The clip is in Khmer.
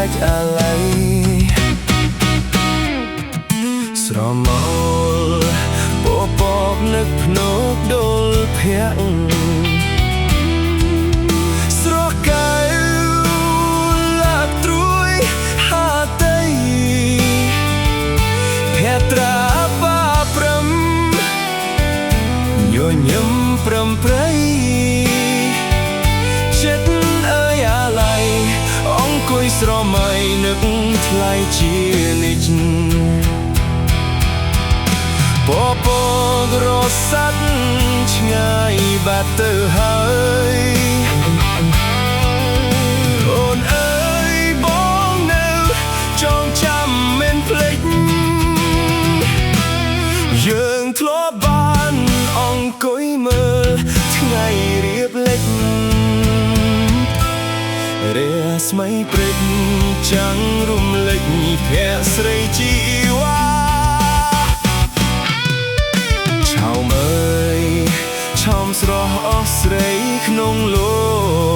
ចអាឡ័យស្រមោលពពកនឹកភ្នែកដុលភាក់ស្រកៅលាក់ត្រួយហាតីភែត្រាបាព្រំញញឹមព្រំព្រៃចិត្តអើយអាឡ័យអង្គុយស្រមៃនឹកថ្លៃជានិច្ចពពករសាត់ឆ្ងាយបាត់ទៅហើយអូនអើយបងនៅចងចាំមិនភ្លេចយើងធ្លាប់បានអង្គុយមើលថ្ងៃរៀបលិចរាស្មីព្រឹកចាំងរំលេចភ័ក្រស្រីជីវ៉ាឆោមអើយឆោមស្រស់អស់ស្រីក្នុងលោក